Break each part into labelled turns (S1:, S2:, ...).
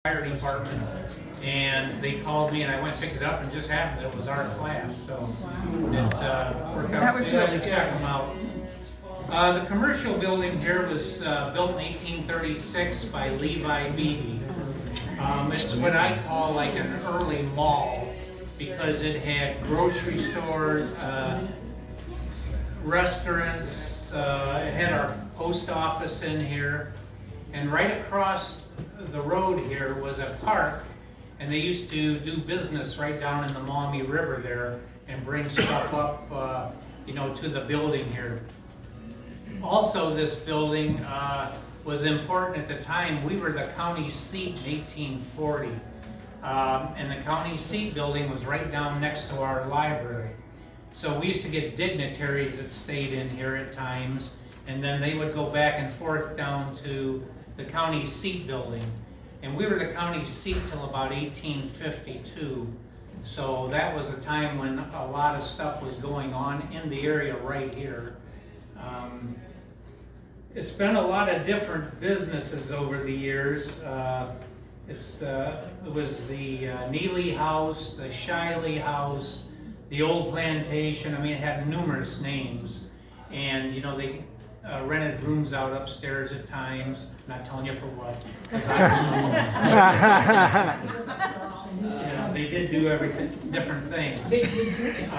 S1: fire department, and they called me and I went and picked it up and just happened that it was our class, so it worked out.
S2: That was
S1: So
S2: really
S1: check
S2: good.
S1: them out. The commercial building here was built in 1836 by Levi. It's what I call like an early mall because it had grocery stores, restaurants, it had our post office in here, and right across the road here was a park, and they used to do business right down in the Maumee River there and bring stuff up, to the building here. Also, this building was important at the time. We were the county seat in 1840, and the county seat building was right down next to our library. So we used to get dignitaries that stayed in here at times, and then they would go back and forth down to the county seat building. And we were the county seat till about 1852. So that was a time when a lot of stuff was going on in the area right here. It's been a lot of different businesses over the years. It was the Neely House, the Shiley House, the Old Plantation. I mean, it had numerous names. And, they rented rooms out upstairs at times. I'm not telling you for what. 'Cause they did do different things.
S2: They did do it.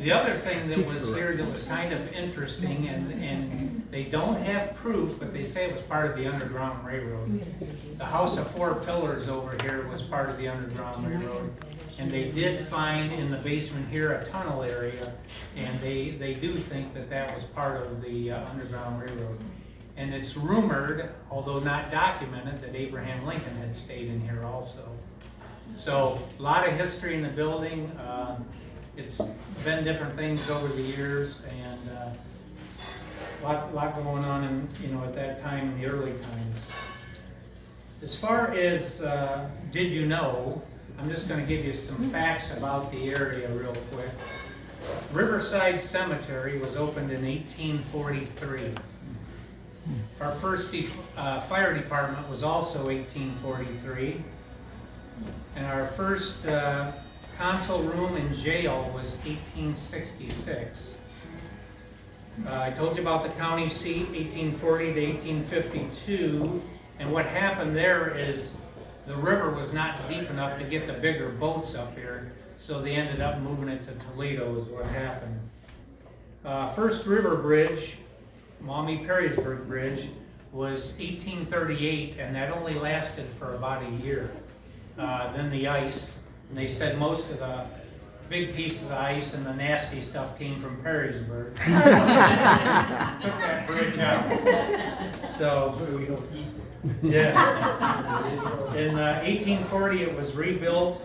S1: The other thing that was here that was kind of interesting, and they don't have proof, but they say it was part of the Underground Railroad. The House of Four Pillars over here was part of the Underground Railroad. And they did find in the basement here a tunnel area, and they do think that that was part of the Underground Railroad. And it's rumored, although not documented, that Abraham Lincoln had stayed in here also. So a lot of history in the building. It's been different things over the years, and a lot going on in, at that time in the early times. As far as did you know, I'm just going to give you some facts about the area real quick. Riverside Cemetery was opened in 1843. Our first fire department was also 1843. And our first console room in jail was 1866. I told you about the county seat, 1840 to 1852. And what happened there is the river was not deep enough to get the bigger boats up here, so they ended up moving it to Toledo is what happened. First river bridge, Maumee-Perrysburg Bridge, was 1838, and that only lasted for about a year. Then the ice, and they said most of the big pieces of ice and the nasty stuff came from Perrysburg. Took that bridge out. So we don't eat. Yeah. In 1840 it was rebuilt,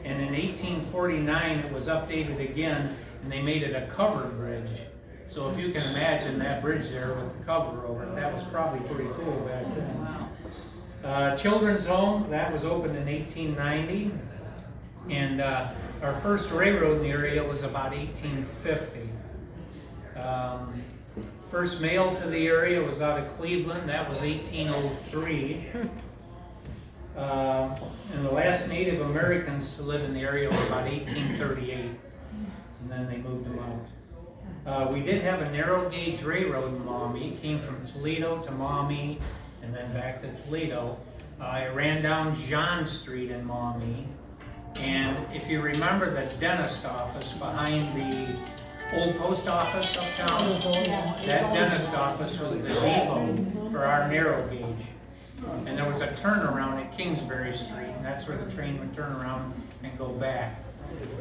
S1: and in 1849 it was updated again, and they made it a covered bridge. So if you can imagine that bridge there with the cover over it, that was probably pretty cool back then. Children's Home, that was opened in 1890, and our first railroad in the area was about 1850. First mail to the area was out of Cleveland, that was 1803. And the last Native Americans to live in the area was about 1838, and then they moved them out. We did have a narrow gauge railroad in Maumee. It came from Toledo to Maumee and then back to Toledo. It ran down John Street in Maumee. And if you remember the dentist office behind the old post office uptown, that dentist office was the depot for our narrow gauge. And there was a turnaround at Kingsbury Street, and that's where the train would turn around and go back.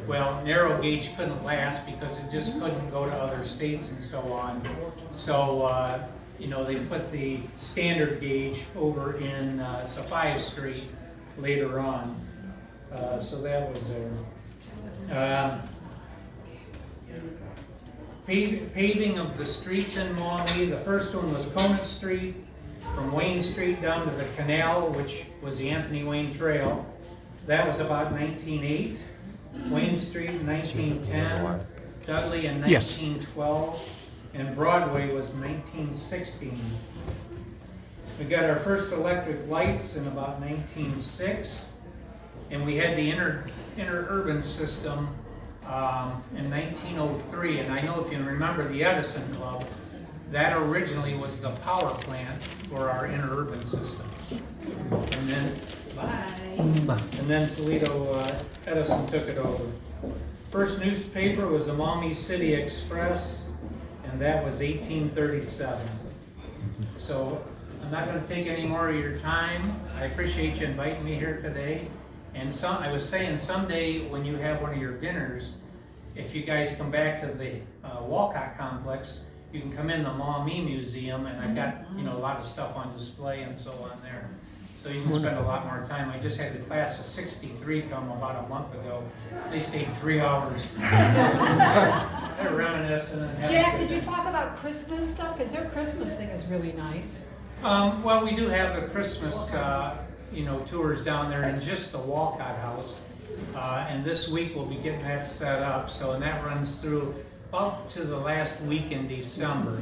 S1: Well, narrow gauge couldn't last because it just couldn't go to other states and so on. So, they put the standard gauge over in Sophia Street later on. So that was there. Paving of the streets in Maumee. The first one was Conant Street, from Wayne Street down to the canal, which was the Anthony Wayne Trail. That was about 1908. Wayne Street in 1910, Dudley in 1912, and Broadway was 1916. We got our first electric lights in about 1906, and we had the interurban system in 1903. And I know if you remember the Edison Club, that originally was the power plant for our interurban system. And then, and then Toledo Edison took it over. First newspaper was the Maumee City Express, and that was 1837. So I'm not going to take any more of your time. I appreciate you inviting me here today. And I was saying someday when you have one of your dinners, if you guys come back to the Walcott complex, you can come in the Maumee Museum, and I've got a lot of stuff on display and so on there. So you can spend a lot more time. I just had the class of 63 come about a month ago. They stayed 3 hours. They're around us.
S2: Jack, could you talk about Christmas stuff? Because their Christmas thing is really nice.
S1: Well, we do have the Christmas, tours down there in just the Walcott house. And this week we'll be getting that set up. And that runs through up to the last week in December.